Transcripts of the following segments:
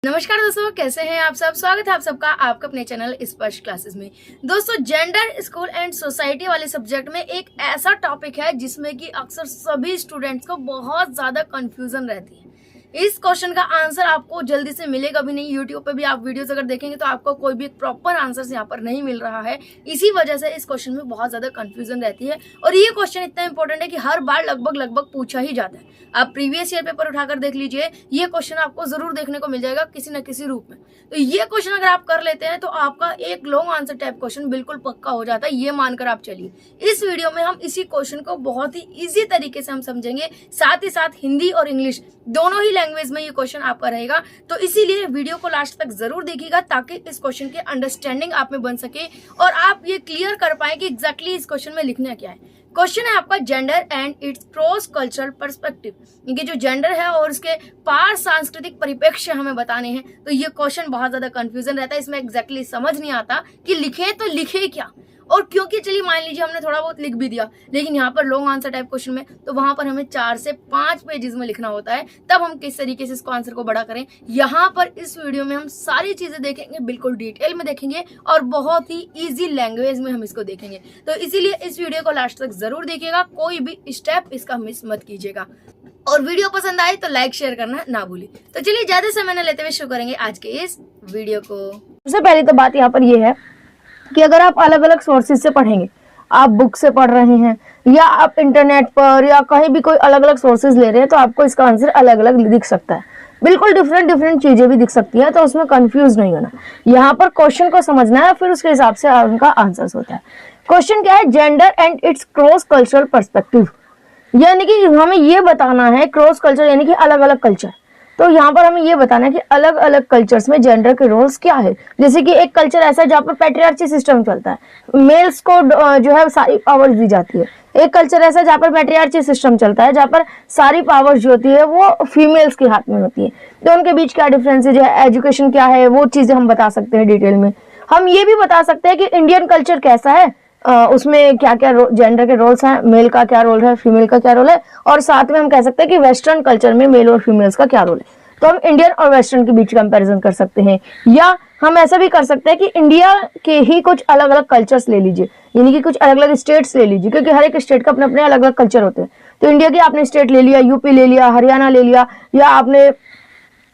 नमस्कार दोस्तों, कैसे हैं आप सब। स्वागत है आप सबका आपका अपने चैनल स्पर्श क्लासेस में। दोस्तों, जेंडर, स्कूल एंड सोसाइटी वाले सब्जेक्ट में एक ऐसा टॉपिक है जिसमें कि अक्सर सभी स्टूडेंट्स को बहुत ज्यादा कंफ्यूजन रहती है। इस क्वेश्चन का आंसर आपको जल्दी से मिलेगा भी नहीं। यूट्यूब पे भी आप वीडियोस अगर देखेंगे तो आपको कोई भी प्रॉपर आंसर यहाँ पर नहीं मिल रहा है। इसी वजह से इस क्वेश्चन में बहुत ज्यादा कंफ्यूजन रहती है और ये क्वेश्चन इतना इंपॉर्टेंट है कि हर बार लगभग पूछा ही जाता है। आप प्रीवियस ईयर पेपर उठाकर देख लीजिए, ये क्वेश्चन आपको जरूर देखने को मिल जाएगा किसी न किसी रूप में। तो ये क्वेश्चन अगर आप कर लेते हैं तो आपका एक लॉन्ग आंसर टाइप क्वेश्चन बिल्कुल पक्का हो जाता है, ये मानकर आप चलिए। इस वीडियो में हम इसी क्वेश्चन को बहुत ही इजी तरीके से हम समझेंगे, साथ ही साथ हिंदी और इंग्लिश दोनों ही लैंग्वेज में ये क्वेश्चन आपका रहेगा। तो इसीलिए वीडियो को लास्ट तक जरूर देखिएगा ताकि इस क्वेश्चन की अंडरस्टैंडिंग आप में बन सके और आप ये क्लियर कर पाए कि एग्जैक्टली इस क्वेश्चन में लिखना क्या है। क्वेश्चन है आपका gender and it's cross cultural perspective. ये जो जेंडर है और उसके पार सांस्कृतिक परिप्रेक्ष्य हमें बताने हैं। तो ये क्वेश्चन बहुत ज्यादा कंफ्यूजन रहता है, इसमें एग्जैक्टली समझ नहीं आता कि लिखे तो लिखे क्या। और क्योंकि चलिए मान लीजिए हमने थोड़ा बहुत लिख भी दिया, लेकिन यहाँ पर लॉन्ग आंसर टाइप क्वेश्चन में तो वहां पर हमें 4 से 5 पेजेस में लिखना होता है, तब हम किस तरीके से इसको आंसर को बड़ा करें। यहाँ पर इस वीडियो में हम सारी चीजें देखेंगे, बिल्कुल डिटेल में देखेंगे और बहुत ही इजी लैंग्वेज में हम इसको देखेंगे। तो इसीलिए इस वीडियो को लास्ट तक जरूर देखिएगा, कोई भी स्टेप इसका मिस मत कीजिएगा। और वीडियो पसंद आए तो लाइक शेयर करना ना भूलिए। तो चलिए ज्यादा समय न लेते हुए शुरू करेंगे आज के इस वीडियो को। सबसे पहली तो बात यहाँ पर ये है कि अगर आप अलग अलग सोर्सेज से पढ़ेंगे, आप बुक से पढ़ रहे हैं या आप इंटरनेट पर या कहीं भी कोई अलग अलग सोर्सेज ले रहे हैं, तो आपको इसका आंसर अलग अलग दिख सकता है। बिल्कुल डिफरेंट चीजें भी दिख सकती हैं, तो उसमें कंफ्यूज नहीं होना। यहाँ पर क्वेश्चन को समझना है, फिर उसके हिसाब से उनका आंसर होता है। क्वेश्चन क्या है? Gender and it's cross cultural perspective, यानी कि हमें ये बताना है क्रॉस कल्चर यानी कि अलग अलग कल्चर। तो यहाँ पर हमें ये बताना है कि अलग अलग कल्चर्स में जेंडर के रोल्स क्या है। जैसे कि एक कल्चर ऐसा है जहाँ पर पैट्रियार्ची सिस्टम चलता है, मेल्स को जो है सारी पावर्स दी जाती है। एक कल्चर ऐसा है जहाँ पर पैट्रियार्ची सिस्टम चलता है, जहाँ पर सारी पावर्स जो होती है वो फीमेल्स के हाथ में होती है। तो उनके बीच क्या डिफरेंसेज है, एजुकेशन क्या है, वो चीजें हम बता सकते हैं डिटेल में। हम ये भी बता सकते हैं कि इंडियन कल्चर कैसा है, उसमें क्या क्या जेंडर के रोल्स हैं, मेल का क्या रोल है, फीमेल का क्या रोल है, और साथ में हम कह सकते हैं कि वेस्टर्न कल्चर में मेल और फीमेल्स का क्या रोल है। तो हम इंडियन और वेस्टर्न के बीच कंपैरिजन कर सकते हैं, या हम ऐसा भी कर सकते हैं कि इंडिया के ही कुछ अलग अलग कल्चर्स ले लीजिए, यानी कि कुछ अलग अलग स्टेट्स ले लीजिए, क्योंकि हर एक स्टेट का अपने अपने अलग अलग कल्चर होते हैं। तो इंडिया के आपने स्टेट ले लिया, यूपी ले लिया, हरियाणा ले लिया, या आपने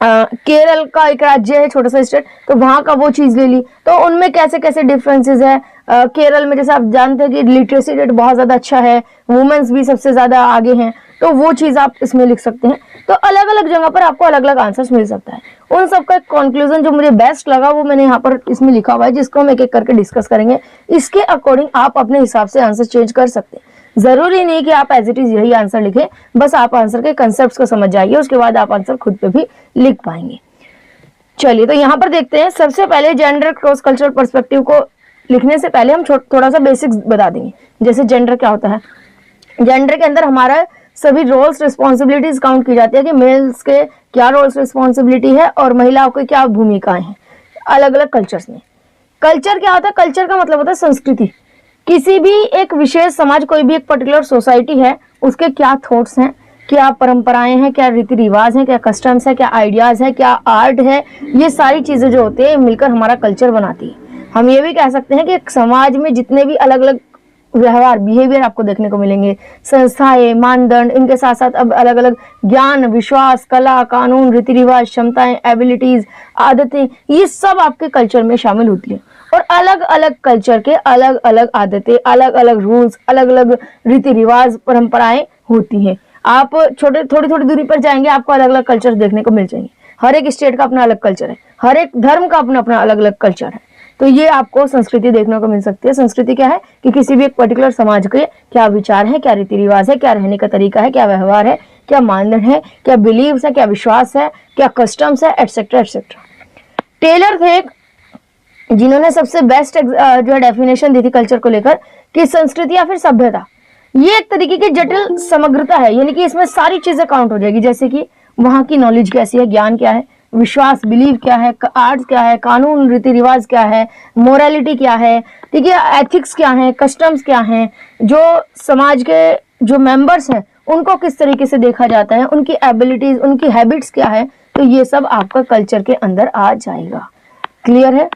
केरल का एक राज्य है छोटा सा स्टेट, तो वहां का वो चीज ले ली। तो उनमें कैसे कैसे डिफरेंसेस है। केरल में जैसे आप जानते हैं कि लिटरेसी रेट बहुत ज्यादा अच्छा है, वुमेन्स भी सबसे ज्यादा आगे हैं, तो वो चीज आप इसमें लिख सकते हैं। तो अलग अलग जगह पर आपको अलग अलग आंसर्स मिल सकता है। उन सबका एक कंक्लूजन जो मुझे बेस्ट लगा वो मैंने यहाँ पर इसमें लिखा हुआ है, जिसको हम एक एक करके डिस्कस करेंगे। इसके अकॉर्डिंग आप अपने हिसाब से आंसर चेंज कर सकते हैं। जरूरी नहीं कि आप एज इट इज यही आंसर लिखें, बस आप आंसर के कंसेप्ट को समझ जाइए, उसके बाद आप आंसर खुद पे भी लिख पाएंगे। चलिए, तो यहाँ पर देखते हैं। सबसे पहले जेंडर क्रॉस कल्चरल पर्सपेक्टिव को लिखने से पहले हम थोड़ा सा बेसिक्स बता देंगे। जैसे जेंडर क्या होता है, जेंडर के अंदर हमारा सभी रोल्स रिस्पॉन्सिबिलिटीज काउंट की जाती है कि मेल्स के क्या रोल्स रिस्पॉन्सिबिलिटी है और महिलाओं की क्या भूमिकाएं हैं अलग अलग कल्चर्स में। कल्चर क्या होता है? कल्चर का मतलब होता है संस्कृति। किसी भी एक विशेष समाज, कोई भी एक पर्टिकुलर सोसाइटी है, उसके क्या थॉट्स हैं, क्या परंपराएं हैं, क्या रीति रिवाज हैं, क्या कस्टम्स है, क्या आइडियाज है, क्या आर्ट है, ये सारी चीजें जो होती है मिलकर हमारा कल्चर बनाती है। हम ये भी कह सकते हैं कि एक समाज में जितने भी अलग अलग व्यवहार, बिहेवियर आपको देखने को मिलेंगे, संस्थाएं, मानदंड, इनके साथ साथ अब अलग अलग ज्ञान, विश्वास, कला, कानून, रीति रिवाज, क्षमताएं, एबिलिटीज, आदतें, ये सब आपके कल्चर में शामिल होती है। और अलग अलग कल्चर के अलग अलग आदतें, अलग अलग रूल्स, अलग अलग रीति रिवाज, परंपराएं होती हैं। आप थोड़ी थोड़ी दूरी पर जाएंगे, आपको अलग अलग कल्चर देखने को मिल जाएंगे। हर एक स्टेट का अपना अलग कल्चर है, हर एक धर्म का अपना अपना अलग अलग कल्चर है। तो ये आपको संस्कृति देखने को मिल सकती है। संस्कृति क्या है कि किसी भी एक पर्टिकुलर समाज के क्या विचार है, क्या रीति रिवाज है, क्या रहने का तरीका है, क्या व्यवहार है, क्या मानदंड है, क्या बिलीव्स है, क्या विश्वास है, क्या कस्टम्स है, एटसेट्रा एटसेट्रा। टेलर थे जिन्होंने सबसे बेस्ट जो है डेफिनेशन दी थी कल्चर को लेकर, कि संस्कृति या फिर सभ्यता ये एक तरीके की जटिल समग्रता है, यानी कि इसमें सारी चीजें काउंट हो जाएगी। जैसे कि वहां की नॉलेज कैसी है, ज्ञान क्या है, विश्वास, बिलीव क्या है, आर्ट्स क्या है, कानून, रीति रिवाज क्या है, मोरालिटी क्या है, ठीक है, एथिक्स क्या है, कस्टम्स क्या है, जो समाज के जो मेंबर्स हैं उनको किस तरीके से देखा जाता है, उनकी एबिलिटीज, उनकी हैबिट्स क्या है, तो ये सब आपका कल्चर के अंदर आ जाएगा। क्लियर है?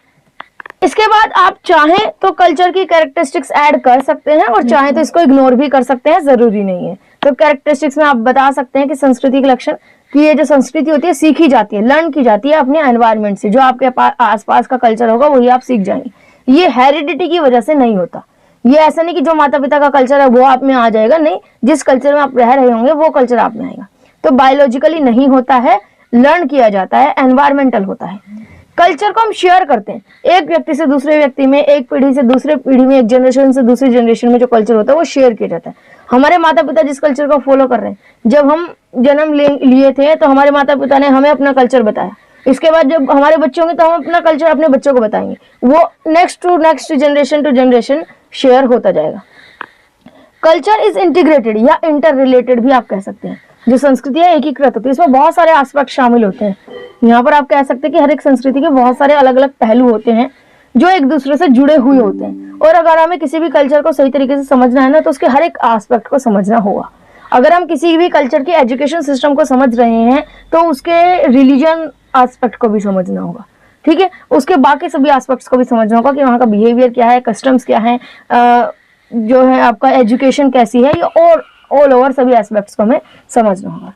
इसके बाद आप चाहें तो कल्चर की कैरेक्टरिस्टिक्स ऐड कर सकते हैं और चाहें तो इसको इग्नोर भी कर सकते हैं, जरूरी नहीं है। तो कैरेक्टरिस्टिक्स में आप बता सकते हैं कि संस्कृति के लक्षण, कि ये जो संस्कृति होती है सीखी जाती है, लर्न की जाती है अपने एनवायरनमेंट से। जो आपके आसपास का कल्चर होगा वही आप सीख जाएंगे। ये हेरिडिटी की वजह से नहीं होता। ये ऐसा नहीं कि जो माता पिता का कल्चर है वो आप में आ जाएगा, नहीं, जिस कल्चर में आप रह रहे होंगे वो कल्चर आप में आएगा। तो बायोलॉजिकली नहीं होता है, लर्न किया जाता है, एनवायरमेंटल होता है। कल्चर को हम शेयर करते हैं, एक व्यक्ति से दूसरे व्यक्ति में, एक पीढ़ी से दूसरे पीढ़ी में, एक जनरेशन से दूसरी जनरेशन में जो कल्चर होता है वो शेयर किया जाता है। हमारे माता पिता जिस कल्चर को फॉलो कर रहे हैं, जब हम जन्म लिए थे तो हमारे माता पिता ने हमें अपना कल्चर बताया। इसके बाद जब हमारे बच्चे होंगे तो हम अपना कल्चर अपने बच्चों को बताएंगे। वो next to next generation to generation share होता जाएगा। कल्चर इज इंटीग्रेटेड या इंटर रिलेटेड भी आप कह सकते हैं। जो संस्कृति है एकीकृत होती है, इसमें बहुत सारे एस्पेक्ट शामिल होते हैं। यहाँ पर आप कह सकते हैं कि हर एक संस्कृति के बहुत सारे अलग अलग पहलू होते हैं जो एक दूसरे से जुड़े हुए होते हैं। और अगर हमें किसी भी कल्चर को सही तरीके से समझना है ना, तो उसके हर एक एस्पेक्ट को समझना होगा। अगर हम किसी भी कल्चर के एजुकेशन सिस्टम को समझ रहे हैं तो उसके रिलीजन एस्पेक्ट को भी समझना होगा, ठीक है। उसके बाकी सभी एस्पेक्ट्स को भी समझना होगा कि वहाँ का बिहेवियर क्या है, कस्टम्स क्या है, जो है आपका एजुकेशन कैसी है, ये और ऑल ओवर सभी एस्पेक्ट्स को हमें समझना होगा।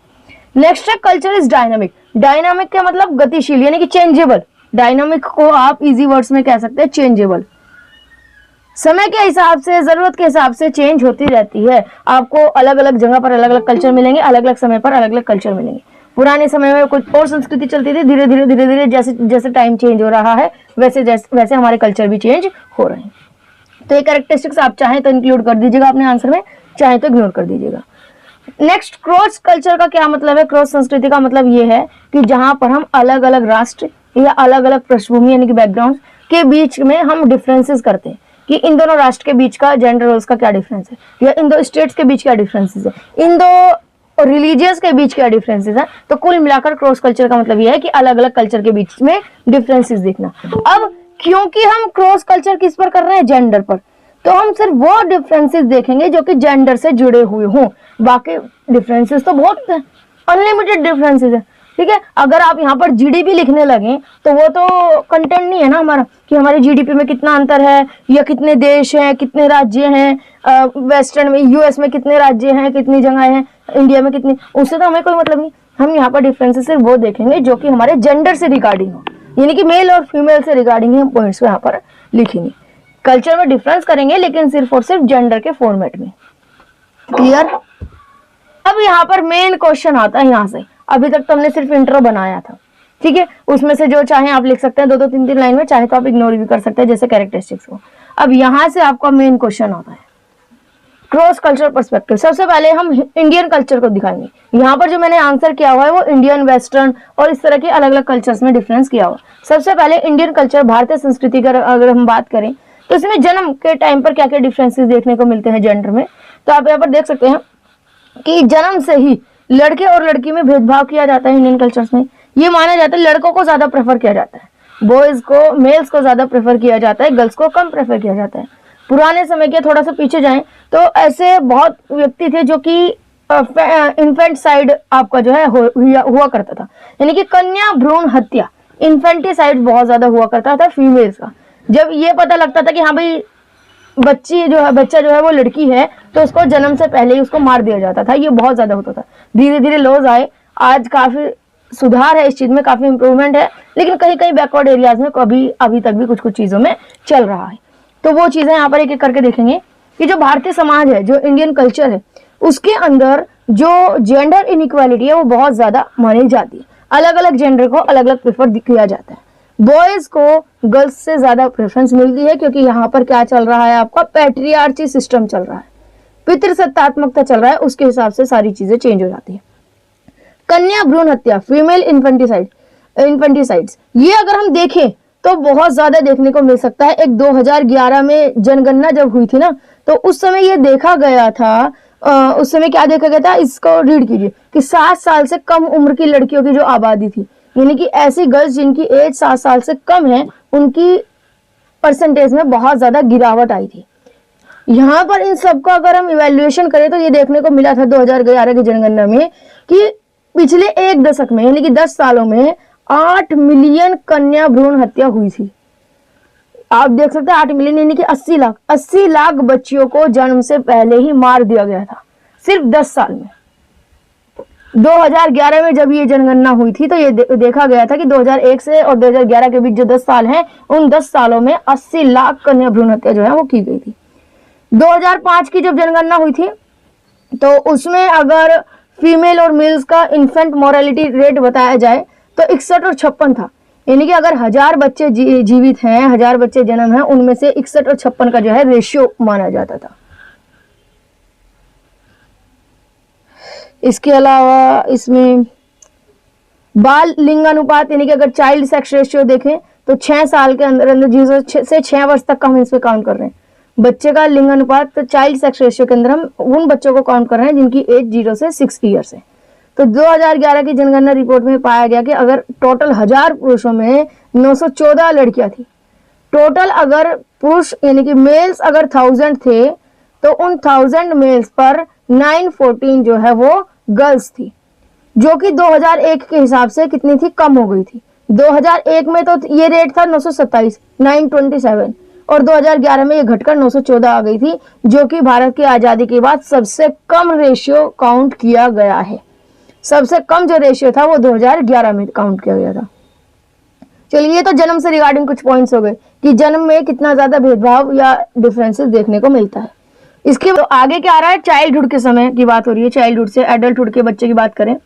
नेक्स्ट है कल्चर इज डायनामिक। डायनामिक का मतलब गतिशील, यानी कि चेंजेबल। डायनामिक को आप इजी वर्ड्स में कह सकते हैं चेंजेबल। समय के हिसाब से, जरूरत के हिसाब से चेंज होती रहती है। आपको अलग अलग जगह पर अलग अलग कल्चर मिलेंगे, अलग अलग समय पर अलग अलग कल्चर मिलेंगे। पुराने समय में कुछ और संस्कृति चलती थी, धीरे धीरे जैसे जैसे टाइम चेंज हो रहा है वैसे हमारे कल्चर भी चेंज हो रहे हैं। तो ये कैरेक्टरिस्टिक्स आप चाहें तो इंक्लूड कर दीजिएगा अपने आंसर में, चाहे तो इग्नोर कर दीजिएगा। नेक्स्ट, क्रॉस कल्चर का क्या मतलब है? क्रॉस संस्कृति का मतलब ये है कि जहां पर हम अलग अलग राष्ट्र या अलग अलग पृष्ठभूमि यानी कि बैकग्राउंड के बीच में हम डिफरेंसेस करते हैं कि इन दोनों राष्ट्र के बीच का जेंडर रोल्स का क्या डिफरेंस है, या इन दो स्टेट्स के बीच क्या डिफरेंसेस है, इन दो रिलीजियस के बीच क्या डिफरेंसेस है। तो कुल मिलाकर क्रॉस कल्चर का मतलब यह है कि अलग अलग कल्चर के बीच में डिफरेंसेस देखना। अब क्योंकि हम क्रॉस कल्चर किस पर कर रहे हैं? जेंडर पर। तो हम सिर्फ वो डिफरेंसेस देखेंगे जो कि जेंडर से जुड़े हुए हों। बाकी डिफरेंसेस तो बहुत अनलिमिटेड डिफरेंसेस है, ठीक है। अगर आप यहाँ पर जीडीपी लिखने लगे तो वो तो कंटेंट नहीं है ना हमारा, कि हमारी जीडीपी में कितना अंतर है, या कितने देश हैं, कितने राज्य हैं, वेस्टर्न में यूएस में कितने राज्य हैं, कितनी जगह हैं, इंडिया में कितनी, उससे तो हमें कोई मतलब नहीं। हम यहाँ पर डिफरेंसेस सिर्फ वो देखेंगे जो कि हमारे जेंडर से रिगार्डिंग हो, यानी कि मेल और फीमेल से रिगार्डिंग हम पॉइंट्स को यहाँ पर लिखेंगे। कल्चर में डिफरेंस करेंगे लेकिन सिर्फ और सिर्फ जेंडर के फॉर्मेट में। क्लियर? अब यहाँ पर मेन क्वेश्चन आता है यहाँ से। अभी तक तो हमने सिर्फ इंट्रो बनाया था, ठीक है। उसमें से जो चाहे आप लिख सकते हैं, दो तीन लाइन में, चाहे तो आप इग्नोर भी कर सकते हैं जैसे कैरेक्टरिस्टिक्स को। अब यहाँ से आपका मेन क्वेश्चन आता है क्रॉस कल्चर पर्सपेक्टिव। सबसे पहले हम इंडियन कल्चर को दिखाएंगे। यहाँ पर जो मैंने आंसर किया हुआ है वो इंडियन, वेस्टर्न और इस तरह के अलग अलग कल्चर्स में डिफरेंस किया हुआ। सबसे पहले इंडियन कल्चर, भारतीय संस्कृति का अगर हम बात करें तो इसमें जन्म के टाइम पर क्या क्या डिफरेंसेस देखने को मिलते हैं जेंडर में। तो आप यहाँ पर देख सकते हैं कि जन्म से ही लड़के और लड़की में भेदभाव किया जाता है इंडियन कल्चर्स में। ये माना जाता है लड़कों को ज्यादा प्रेफर किया जाता है, बॉयज को, मेल्स को ज्यादा प्रेफर किया जाता है, गर्ल्स को कम प्रेफर किया जाता है। पुराने समय के थोड़ा सा पीछे जाएं तो ऐसे बहुत व्यक्ति थे जो कि इन्फेंट साइड आपका जो है हुआ करता था, यानी कि कन्या भ्रूण हत्या, इन्फेंटिसाइड बहुत ज्यादा हुआ करता था फीमेल्स का। जब ये पता लगता था कि हाँ भाई बच्चा जो है वो लड़की है, तो उसको जन्म से पहले ही उसको मार दिया जाता था। ये बहुत ज्यादा होता था। धीरे धीरे लॉज आए, आज काफी सुधार है इस चीज में, काफी इंप्रूवमेंट है, लेकिन कहीं कहीं बैकवर्ड एरियाज में अभी तक भी कुछ कुछ चीजों में चल रहा है। तो वो चीजें यहाँ पर एक एक करके देखेंगे कि जो भारतीय समाज है, जो इंडियन कल्चर है, उसके अंदर जो जेंडर इनइक्वालिटी है वो बहुत ज्यादा मानी जाती है। अलग अलग जेंडर को अलग अलग प्रेफर किया जाता है। बॉयज को गर्ल्स से ज्यादा प्रेफरेंस मिलती है क्योंकि यहाँ पर क्या चल रहा है, आपका पैट्रियार्ची सिस्टम चल रहा है, पितृसत्तात्मकता चल रहा है, उसके हिसाब से सारी चीजें चेंज हो जाती है। कन्या भ्रूण हत्या, फीमेल इन्फेंटिसाइड्स, ये अगर हम देखें तो बहुत ज्यादा देखने को मिल सकता है। एक 2011 में जनगणना जब हुई थी ना, तो उस समय ये देखा गया था, उस समय क्या देखा गया था, इसको रीड कीजिए, कि 7 साल से कम उम्र की लड़कियों की जो आबादी थी, यानी कि ऐसी गर्ल्स जिनकी एज 7 साल से कम है, उनकी परसेंटेज में बहुत ज्यादा गिरावट आई थी। यहाँ पर इन सबका अगर हम इवैल्यूएशन करें तो ये देखने को मिला था 2011 की जनगणना में कि पिछले एक दशक में यानी कि 10 सालों में 8 मिलियन कन्या भ्रूण हत्या हुई थी। आप देख सकते हैं 8 मिलियन यानी कि 80 लाख बच्चियों को जन्म से पहले ही मार दिया गया था सिर्फ 10 साल में। 2011 में जब ये जनगणना हुई थी तो ये देखा गया था कि 2001 से और 2011 के बीच जो 10 साल हैं उन 10 सालों में 80 लाख कन्या भ्रूण हत्या जो है वो की गई थी। 2005 की जब जनगणना हुई थी तो उसमें अगर फीमेल और मेल्स का इन्फेंट मोरालिटी रेट बताया जाए तो 61 और 56 था। यानी कि अगर 1000 बच्चे जीवित हैं, 1000 बच्चे जन्म हैं, उनमें से 61 और 56 का जो है रेशियो माना जाता था। इसके अलावा इसमें बाल लिंग अनुपात यानी कि अगर चाइल्ड सेक्स रेशियो देखें तो 6 साल के अंदर अंदर 0 से 6 वर्ष तक का हम इस पे काउंट कर रहे हैं बच्चे का लिंग अनुपात। तो चाइल्ड सेक्स रेशियो के अंदर हम उन बच्चों को काउंट कर रहे हैं जिनकी एज 0 से 6 ईयर्स है। तो 2011 की जनगणना रिपोर्ट में पाया गया कि अगर टोटल 1000 पुरुषों में 914 लड़कियां थी, टोटल अगर पुरुष यानी कि मेल्स अगर 1000 थे तो उन 1000 मेल्स पर 914 जो है वो गर्ल्स थी, जो कि 2001 के हिसाब से कितनी थी, कम हो गई थी। 2001 में तो ये रेट था 927 927 और 2011 में ये घटकर 914 आ गई थी, जो कि भारत की आजादी के बाद सबसे कम रेशियो काउंट किया गया है। सबसे कम जो रेशियो था वो 2011 में काउंट किया गया था। चलिए, ये तो जन्म से रिगार्डिंग कुछ पॉइंट्स हो गए कि जन्म में कितना ज्यादा भेदभाव या डिफरेंसेस देखने को मिलता है। इसके आगे क्या आ रहा है, चाइल्डहुड के समय की बात हो रही है। चाइल्डहुड से एडल्टहुड के बच्चे की बात करें,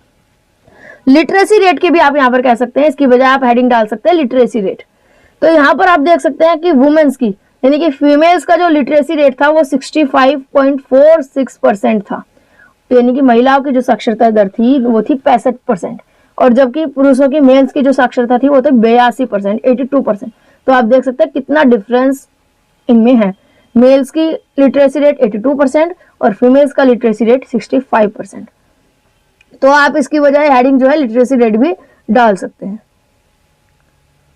लिटरेसी रेट की भी आप यहाँ पर कह सकते हैं, इसकी बजाय आप हेडिंग डाल सकते हैं लिटरेसी रेट। तो यहाँ पर आप देख सकते हैं कि वुमेन्स की यानी कि फीमेल्स का जो लिटरेसी रेट था वो 65.46% था, यानी कि महिलाओं की जो साक्षरता दर थी वो थी 65%, और जबकि पुरुषों की मेल्स की जो साक्षरता थी वो तो 82% 82%। तो आप देख सकते हैं कितना डिफरेंस इनमें है। मेल्स की लिटरेसी रेट 82% और फीमेल्स का लिटरेसी रेट 65%। तो आप इसकी बजाय हेडिंग जो है लिटरेसी रेट भी डाल सकते हैं।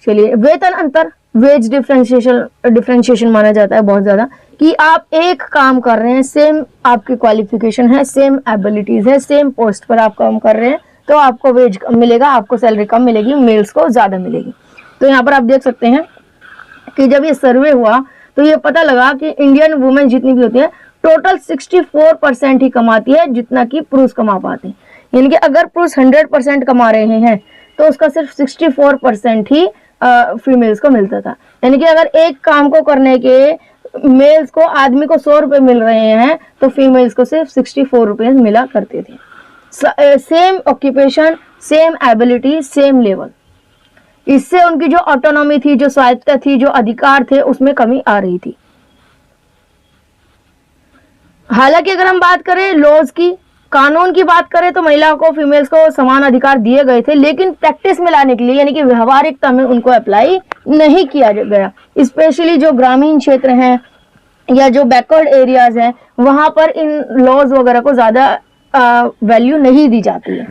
चलिए, वेतन अंतर, वेज डिफरेंशिएशन माना जाता है बहुत ज्यादा कि आप एक काम कर रहे हैं, सेम आपकी क्वालिफिकेशन है, सेम एबिलिटीज है, सेम पोस्ट पर आप काम कर रहे हैं तो आपको वेज कम मिलेगा, आपको सैलरी कम मिलेगी, मेल्स को ज्यादा मिलेगी। तो यहाँ पर आप देख सकते हैं कि जब ये सर्वे हुआ तो ये पता लगा कि इंडियन वुमेन जितनी भी होती है टोटल 64% ही कमाती है जितना कि पुरुष कमा पाते हैं। यानी कि अगर पुरुष 100% कमा रहे हैं तो उसका सिर्फ 64% ही फीमेल्स को मिलता था। यानी कि अगर एक काम को करने के मेल्स को आदमी को 100 रुपए मिल रहे हैं तो फीमेल्स को सिर्फ 64 रुपए मिला करते थे। Same occupation, same ability, same level. इससे उनकी जो ऑटोनॉमी थी, जो स्वायत्तता थी, जो अधिकार थे, उसमें कमी आ रही थी। हालांकि अगर हम बात करें लॉज की, कानून की बात करें तो महिलाओं को, फीमेल्स को समान अधिकार दिए गए थे, लेकिन प्रैक्टिस में लाने के लिए यानी कि व्यवहारिकता में उनको अप्लाई नहीं किया गया। स्पेशली जो ग्रामीण क्षेत्र हैं या जो बैकवर्ड एरियाज हैं वहां पर इन लॉज वगैरह को ज्यादा वैल्यू नहीं दी जाती है।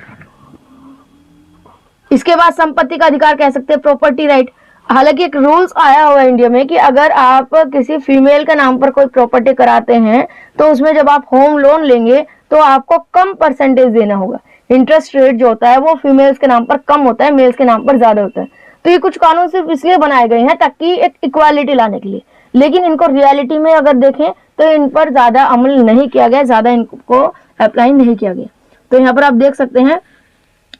इसके बाद संपत्ति का अधिकार कह सकते हैं, प्रॉपर्टी राइट। हालांकि एक रूल्स आया हुआ है इंडिया में कि अगर आप किसी फीमेल के नाम पर कोई प्रॉपर्टी कराते हैं तो उसमें जब आप होम लोन लेंगे तो आपको कम परसेंटेज देना होगा। इंटरेस्ट रेट जो होता है वो फीमेल्स के नाम पर कम होता है, मेल्स के नाम पर ज्यादा होता है। तो ये कुछ कानून सिर्फ इसलिए बनाए गए हैं ताकि एक इक्वालिटी लाने के लिए, लेकिन इनको रियलिटी में अगर देखें तो इन पर ज्यादा अमल नहीं किया गया, ज्यादा इनको अप्लाई नहीं किया गया। तो यहाँ पर आप देख सकते हैं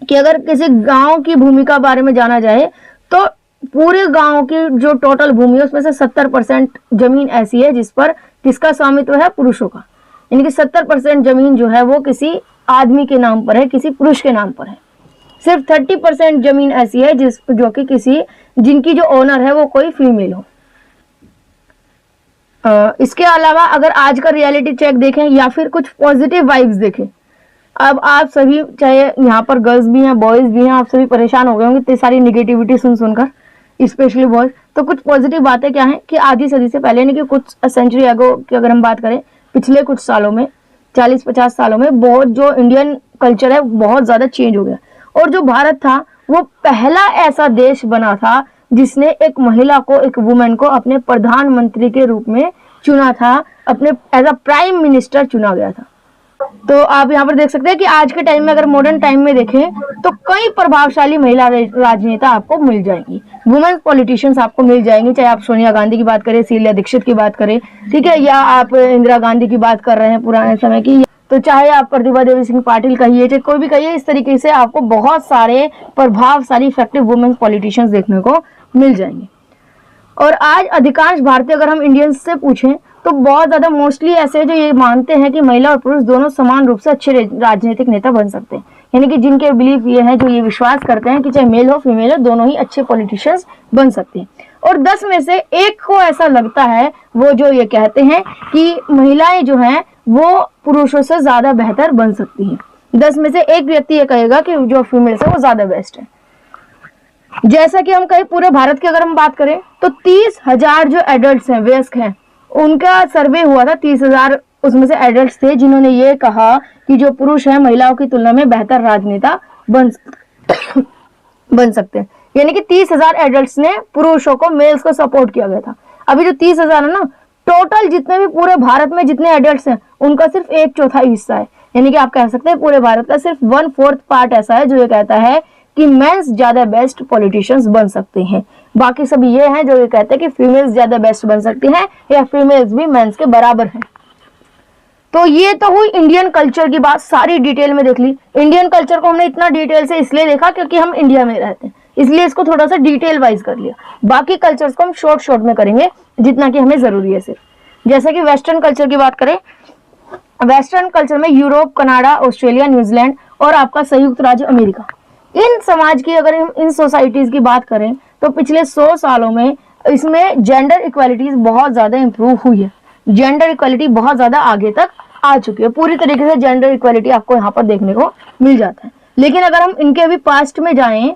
कि अगर किसी गांव की भूमि का बारे में जाना जाए तो पूरे गांव की जो टोटल भूमि है उसमें से 70% जमीन ऐसी है जिस पर किसका स्वामित्व है, पुरुषों का। यानी कि 70% जमीन जो है वो किसी आदमी के नाम पर है, किसी पुरुष के नाम पर है। सिर्फ 30% जमीन ऐसी है जो कि जिनकी जो ओनर है वो कोई फीमेल हो। इसके अलावा अगर आज का रियलिटी चेक देखें या फिर कुछ पॉजिटिव वाइब्स देखें, अब आप सभी, चाहे यहाँ पर गर्ल्स भी हैं, बॉयज भी हैं, आप सभी परेशान हो गए होंगे इतनी सारी निगेटिविटी सुनकर, स्पेशली बॉयज। तो कुछ पॉजिटिव बातें क्या हैं कि आधी सदी से पहले यानी कि कुछ सेंचुरी अगो की अगर हम बात करें, पिछले कुछ सालों में 40-50 सालों में बहुत जो इंडियन कल्चर है बहुत ज्यादा चेंज हो गया। और जो भारत था वो पहला ऐसा देश बना था जिसने एक महिला को, एक वुमेन को अपने प्रधानमंत्री के रूप में चुना था, अपने एज अ प्राइम मिनिस्टर चुना गया था। तो आप यहाँ पर देख सकते हैं कि आज के टाइम में अगर मॉडर्न टाइम में देखें तो कई प्रभावशाली महिला राजनेता आपको मिल जाएंगी, वुमेन पॉलिटिशियंस आपको मिल जाएंगी, चाहे आप सोनिया गांधी की बात करें, शीला दीक्षित की बात करें, ठीक है, या आप इंदिरा गांधी की बात कर रहे हैं पुराने समय की, तो चाहे आप प्रतिभा देवी सिंह पाटिल कहिए, चाहे कोई भी कहिए, इस तरीके से आपको बहुत सारे प्रभावशाली इफेक्टिव वुमेन पॉलिटिशियंस देखने को मिल जाएंगे। और आज अधिकांश भारतीय, अगर हम इंडियंस से पूछें तो बहुत ज्यादा मोस्टली ऐसे हैं जो ये मानते हैं कि महिला और पुरुष दोनों समान रूप से अच्छे राजनीतिक नेता बन सकते हैं, यानी कि जिनके बिलीफ ये है, जो ये विश्वास करते हैं कि चाहे मेल हो फीमेल हो, दोनों ही अच्छे पॉलिटिशियंस बन सकते हैं। और 10 में से एक को ऐसा लगता है, वो जो ये कहते हैं कि महिलाएं जो हैं वो पुरुषों से ज्यादा बेहतर बन सकती हैं। 10 में से एक व्यक्ति ये कहेगा कि जो फीमेल से वो ज्यादा बेस्ट है। जैसा कि हम कहीं पूरे भारत की अगर हम बात करें तो 30,000 जो एडल्ट्स हैं, वयस्क हैं, उनका सर्वे हुआ था। 30,000 उसमें से एडल्ट्स थे जिन्होंने ये कहा कि जो पुरुष है महिलाओं की तुलना में बेहतर राजनेता बन सकते हैं, यानी कि 30,000 एडल्ट्स ने पुरुषों को, मेल्स को सपोर्ट किया गया था। अभी जो 30,000 है ना, टोटल जितने भी पूरे भारत में जितने एडल्ट्स हैं उनका सिर्फ 1/4 हिस्सा है, यानी कि आप कह सकते हैं पूरे भारत का सिर्फ 1/4 पार्ट ऐसा है जो ये कहता है कि मेंस ज्यादा बेस्ट पॉलिटिशियंस बन सकते हैं। बाकी सब ये हैं जो ये कहते हैं कि फीमेल्स ज्यादा बेस्ट बन सकती हैं या फीमेल्स भी मेंस के बराबर हैं। तो ये तो हुई इंडियन कल्चर की बात, सारी डिटेल में देख ली। इंडियन कल्चर को हमने इतना डिटेल से इसलिए देखा क्योंकि हम इंडिया में रहते हैं, इसलिए इसको थोड़ा सा डिटेल वाइज कर लिया। बाकी कल्चर्स को हम शॉर्ट में करेंगे जितना कि हमें जरूरी है सिर्फ। जैसे कि वेस्टर्न कल्चर की बात करें, वेस्टर्न कल्चर में यूरोप, कनाडा, ऑस्ट्रेलिया, न्यूजीलैंड और आपका संयुक्त राज्य अमेरिका, इन समाज की अगर हम इन सोसाइटीज की बात करें तो पिछले 100 सालों में इसमें जेंडर इक्वालिटीज बहुत ज्यादा इंप्रूव हुई है। जेंडर इक्वालिटी बहुत ज्यादा आगे तक आ चुकी है, पूरी तरीके से जेंडर इक्वालिटी आपको यहाँ पर देखने को मिल जाता है। लेकिन अगर हम इनके भी पास्ट में जाएं,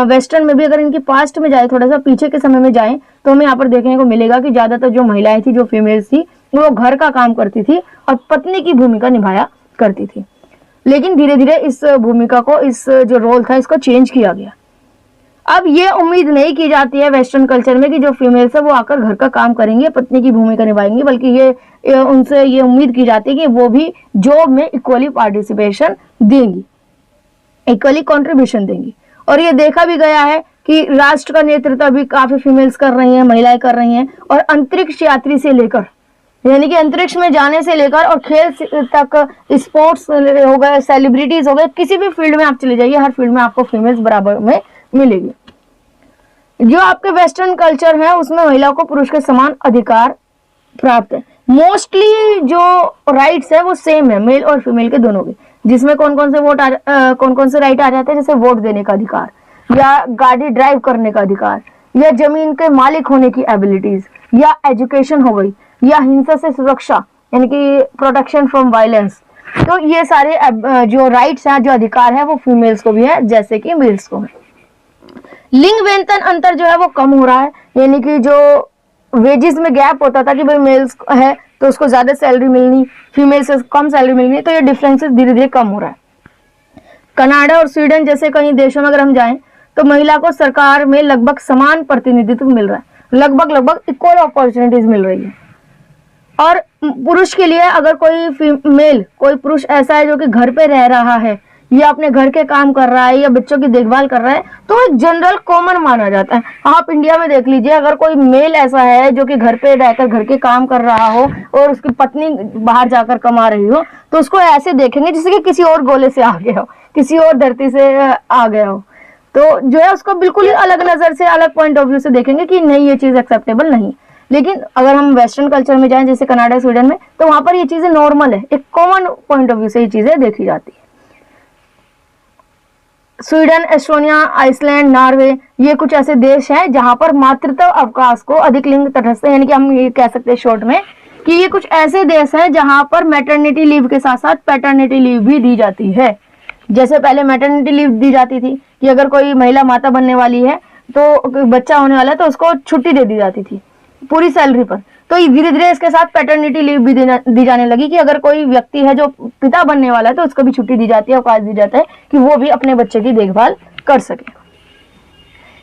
वेस्टर्न में भी अगर इनकी पास्ट में जाए, थोड़ा सा पीछे के समय में जाएं, तो हमें यहाँ पर देखने को मिलेगा कि ज्यादातर जो महिलाएं थी, जो फीमेल्स थी, वो घर का काम करती थी और पत्नी की भूमिका निभाया करती थी। लेकिन धीरे धीरे इस भूमिका को, इस जो रोल था, इसको चेंज किया गया। अब ये उम्मीद नहीं की जाती है वेस्टर्न कल्चर में कि जो फीमेल्स है वो आकर घर का काम करेंगे, पत्नी की भूमिका निभाएंगी, बल्कि ये उनसे ये उम्मीद की जाती है कि वो भी जॉब में इक्वली पार्टिसिपेशन देंगी, इक्वली कंट्रीब्यूशन देंगी। और ये देखा भी गया है कि राष्ट्र का नेतृत्व भी काफी फीमेल्स कर रही हैं, महिलाएं कर रही हैं। और अंतरिक्ष यात्री से लेकर, यानी कि अंतरिक्ष में जाने से लेकर और खेल तक, स्पोर्ट्स हो गए, सेलिब्रिटीज हो गए, किसी भी फील्ड में आप चले जाइए, हर फील्ड में आपको फीमेल्स बराबर में मिलेगी। जो आपके वेस्टर्न कल्चर है उसमें महिलाओं को पुरुष के समान अधिकार प्राप्त है। मोस्टली जो राइट्स है वो सेम है मेल और फीमेल के दोनों के, जिसमें कौन कौन से राइट आ जाते हैं, जैसे वोट देने का अधिकार, या गाड़ी ड्राइव करने का अधिकार, या जमीन के मालिक होने की एबिलिटीज, या एजुकेशन हो गई, या हिंसा से सुरक्षा यानी कि प्रोटेक्शन फ्रॉम वायलेंस। तो ये सारे जो राइट्स हैं, जो अधिकार है, वो फीमेल्स को भी है जैसे कि मेल्स को है। लिंग वेतन अंतर जो है वो कम हो रहा है, यानी कि जो वेजेस में गैप होता था कि भाई मेल्स है तो उसको ज्यादा सैलरी मिलनी, फीमेल से कम सैलरी मिलनी, तो ये डिफरेंसेस धीरे धीरे कम हो रहा है। कनाडा और स्वीडन जैसे कई देशों में अगर हम जाएं तो महिला को सरकार में लगभग समान प्रतिनिधित्व मिल रहा है, लगभग इक्वल अपॉर्चुनिटीज मिल रही है। और पुरुष के लिए अगर कोई पुरुष ऐसा है जो कि घर पे रह रहा है या अपने घर के काम कर रहा है या बच्चों की देखभाल कर रहा है, तो जनरल कॉमन माना जाता है। आप इंडिया में देख लीजिए, अगर कोई मेल ऐसा है जो कि घर पे रहकर घर के काम कर रहा हो और उसकी पत्नी बाहर जाकर कमा रही हो, तो उसको ऐसे देखेंगे जैसे कि किसी और गोले से आ गया हो, किसी और धरती से आ गया हो। तो जो है उसको बिल्कुल ही अलग नजर से, अलग पॉइंट ऑफ व्यू से देखेंगे कि नहीं, ये चीज एक्सेप्टेबल नहीं। लेकिन अगर हम वेस्टर्न कल्चर में जाएं, जैसे कनाडा, स्वीडन में, तो वहां पर ये चीजें नॉर्मल है, एक कॉमन पॉइंट ऑफ व्यू से ये चीजें देखी जाती है। स्वीडन, एस्टोनिया, आइसलैंड, नॉर्वे, ये कुछ ऐसे देश हैं जहां पर मातृत्व अवकाश को अधिक लिंग तटस्थ, यानी कि हम ये कह सकते हैं शॉर्ट में कि ये कुछ ऐसे देश हैं जहां पर मैटरनिटी लीव के साथ साथ पैटर्निटी लीव भी दी जाती है। जैसे पहले मैटरनिटी लीव दी जाती थी कि अगर कोई महिला माता बनने वाली है, तो बच्चा होने वाला है, तो उसको छुट्टी दे दी जाती थी पूरी सैलरी पर। तो धीरे धीरे इसके साथ पैटर्निटी लीव भी दी जाने लगी कि अगर कोई व्यक्ति है जो पिता बनने वाला है तो उसको भी छुट्टी दी जाती है, अवकाश दी जाता है कि वो भी अपने बच्चे की देखभाल कर सके।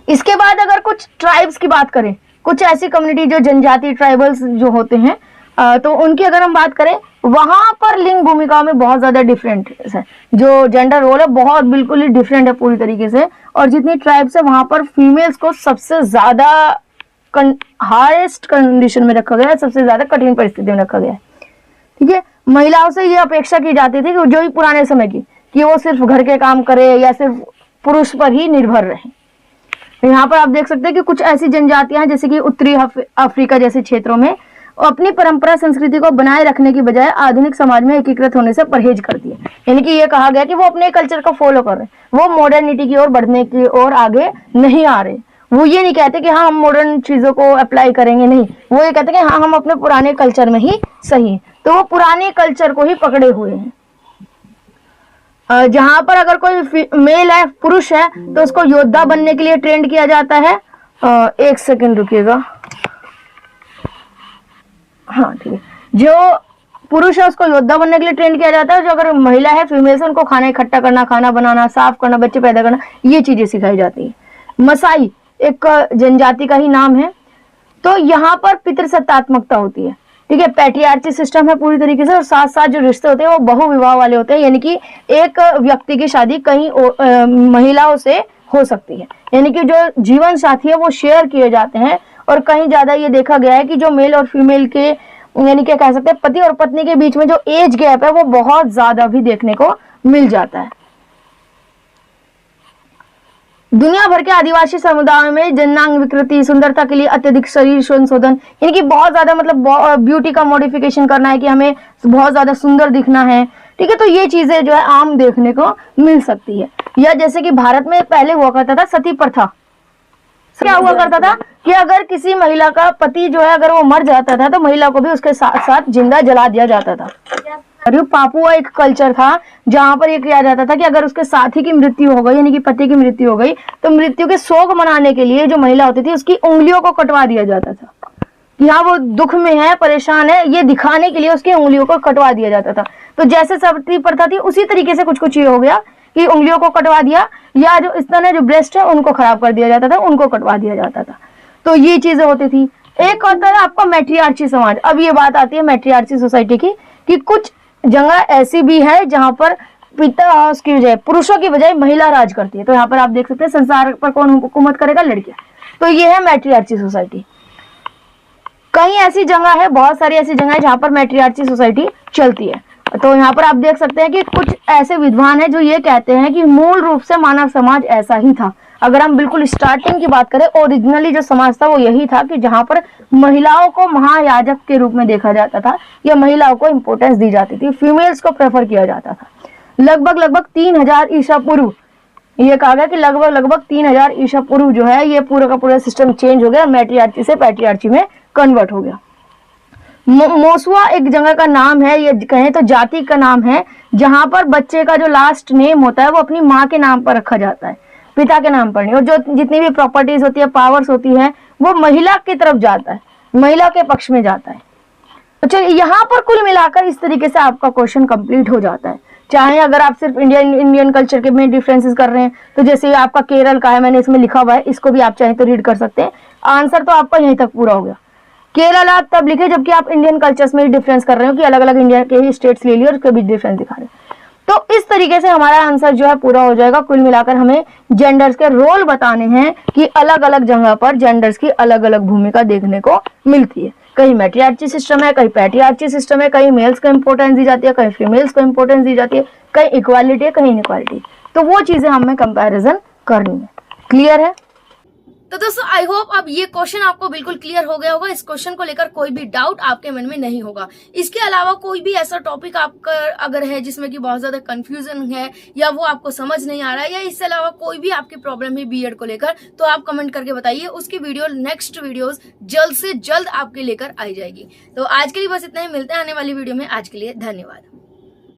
इसके बाद अगर कुछ ट्राइब्स की बात करें, कुछ ऐसी कम्युनिटी जो जनजाति ट्राइबल्स जो होते हैं, तो उनकी अगर हम बात करें, वहां पर लिंग भूमिकाओं में बहुत ज्यादा डिफरेंट है, जो जेंडर रोल है बहुत बिल्कुल ही डिफरेंट है पूरी तरीके से। और जितनी ट्राइब्स है वहां पर फीमेल्स को सबसे ज्यादा हाईएस्ट कंडीशन में रखा गया है, सबसे ज्यादा कठिन परिस्थिति में रखा गया है। ठीक है, महिलाओं से ये अपेक्षा की जाती थी कि जो ही पुराने समय की, कि वो सिर्फ घर के काम करे या सिर्फ पुरुष पर ही निर्भर रहे। यहाँ पर आप देख सकते हैं कि कुछ ऐसी जनजातियां हैं जैसे कि उत्तरी अफ्रीका जैसे क्षेत्रों में अपनी परंपरा संस्कृति को बनाए रखने की बजाय आधुनिक समाज में एकीकृत होने से परहेज करती है। यानी कि ये कहा गया कि वो अपने कल्चर को फॉलो कर रहे हैं, वो मॉडर्निटी की ओर बढ़ने की ओर आगे नहीं आ रहे। वो ये नहीं कहते कि हाँ हम मॉडर्न चीजों को अप्लाई करेंगे, नहीं, वो ये कहते हैं कि हाँ हम अपने पुराने कल्चर में ही सही। तो वो पुराने कल्चर को ही पकड़े हुए हैं। जहां पर अगर कोई मेल है, पुरुष है, तो उसको योद्धा बनने के लिए ट्रेंड किया जाता है। एक सेकंड रुकिएगा। हाँ ठीक है, जो पुरुष है उसको योद्धा बनने के लिए ट्रेंड किया जाता है। जो अगर महिला है, फीमेल है, उनको खाना इकट्ठा करना, खाना बनाना, साफ करना, बच्चे पैदा करना, ये चीजें सिखाई जाती है। मसाई एक जनजाति का ही नाम है। तो यहाँ पर पितृसत्तात्मकता होती है। ठीक है, पैट्रियार्ची सिस्टम है पूरी तरीके से। और साथ साथ जो रिश्ते होते हैं वो बहुविवाह वाले होते हैं, यानी कि एक व्यक्ति की शादी कई महिलाओं से हो सकती है। यानी कि जो जीवन साथी है वो शेयर किए जाते हैं। और कहीं ज्यादा ये देखा गया है कि जो मेल और फीमेल के, यानी क्या कह सकते हैं, पति और पत्नी के बीच में जो एज गैप है वो बहुत ज्यादा भी देखने को मिल जाता है। दुनिया भर के आदिवासी समुदायों में जनांग विकृति, सुंदरता के लिए अत्यधिक शरीर संशोधन, यानी कि बहुत ज्यादा मतलब ब्यूटी का मॉडिफिकेशन करना है कि हमें बहुत ज्यादा सुंदर दिखना है। ठीक है, तो ये चीजें जो है आम देखने को मिल सकती है। या जैसे कि भारत में पहले हुआ करता था सती प्रथा। क्या हुआ करता था कि अगर किसी महिला का पति जो है अगर वो मर जाता था तो महिला को भी उसके साथ साथ जिंदा जला दिया जाता था। पापुआ एक कल्चर था जहां पर ये किया जाता था कि अगर उसके साथी की मृत्यु हो गई, यानी कि पति की मृत्यु हो गई, तो मृत्यु के शोक मनाने के लिए जो महिला होती थी उसकी उंगलियों को कटवा दिया जाता था कि हाँ वो दुख में है, परेशान है, ये दिखाने के लिए उसकी उंगलियों को कटवा दिया जाता था। तो जैसे सती प्रथा थी उसी तरीके से कुछ ये हो गया कि उंगलियों को कटवा दिया, या जो स्तन है, जो ब्रेस्ट है, उनको खराब कर दिया जाता था, उनको कटवा दिया जाता था। तो ये चीजें होती थी। एक होता है आपका मैट्रियार्ची समाज। अब ये बात आती है मैट्रियार्ची सोसाइटी की कि कुछ जगह ऐसी भी है जहां पर पिता उसकी बजाय, पुरुषों की बजाय महिला राज करती है। तो यहाँ पर आप देख सकते हैं संसार पर कौन हुकूमत करेगा, लड़कियां। तो ये है मैट्रियार्ची सोसाइटी। कई ऐसी जगह है, बहुत सारी ऐसी जगह है जहां पर मैट्रियार्ची सोसाइटी चलती है। तो यहाँ पर आप देख सकते हैं कि कुछ ऐसे विद्वान हैं जो ये कहते हैं कि मूल रूप से मानव समाज ऐसा ही था। अगर हम बिल्कुल स्टार्टिंग की बात करें, ओरिजिनली जो समाज था वो यही था कि जहां पर महिलाओं को महायाजक के रूप में देखा जाता था, या महिलाओं को इंपॉर्टेंस दी जाती थी, फीमेल्स को प्रेफर किया जाता था। लगभग 3000 ईसा पूर्व ये कहा गया कि लगभग 3000 ईसा पूर्व जो है ये पूरा का पूरा सिस्टम चेंज हो गया, मैट्रियार्ची से पैट्रियार्ची में कन्वर्ट हो गया। मोसुआ एक जगह का नाम है, ये कहें तो जाति का नाम है, जहां पर बच्चे का जो लास्ट नेम होता है वो अपनी माँ के नाम पर रखा जाता है, पिता के नाम पर नहीं। और जो जितनी भी प्रॉपर्टीज होती है, पावर्स होती है, वो महिला की तरफ जाता है, महिला के पक्ष में जाता है। तो चलिए यहाँ पर कुल मिलाकर इस तरीके से आपका क्वेश्चन कंप्लीट हो जाता है। चाहे अगर आप सिर्फ इंडियन कल्चर के में डिफरेंसेस कर रहे हैं, तो जैसे आपका केरल का है, मैंने इसमें लिखा हुआ है, इसको भी आप चाहे तो रीड कर सकते हैं। आंसर तो आपका यहीं तक पूरा हो गया। केरल आप तब लिखे जबकि आप इंडियन कल्चर्स में डिफरेंस कर रहे हो कि अलग अलग इंडिया के ही स्टेट्स ले लिए और उसके बीच डिफरेंस दिखा रहे हैं। तो इस तरीके से हमारा आंसर जो है पूरा हो जाएगा। कुल मिलाकर हमें जेंडर्स के रोल बताने हैं कि अलग अलग जगह पर जेंडर्स की अलग अलग भूमिका देखने को मिलती है। कहीं मैट्रियार्ची सिस्टम है, कहीं पैट्रियार्ची सिस्टम है, कहीं मेल्स को इंपॉर्टेंस दी जाती है, कहीं फीमेल्स को इंपॉर्टेंस दी जाती है, कहीं इक्वालिटी है, कहीं इनइक्वालिटी। तो वो चीजें हमें कंपैरिजन करनी है। क्लियर है? तो दोस्तों आई होप अब ये क्वेश्चन आपको बिल्कुल क्लियर हो गया होगा। इस क्वेश्चन को लेकर कोई भी डाउट आपके मन में नहीं होगा। इसके अलावा कोई भी ऐसा टॉपिक आपका अगर है जिसमें कि बहुत ज्यादा कंफ्यूजन है, या वो आपको समझ नहीं आ रहा है, या इससे अलावा कोई भी आपकी प्रॉब्लम है बीएड को लेकर, तो आप कमेंट करके बताइए। उसकी वीडियो नेक्स्ट वीडियोस जल्द से जल्द आपके लेकर आई जाएगी। तो आज के लिए बस इतना ही, मिलते हैं आने वाली वीडियो में। आज के लिए धन्यवाद।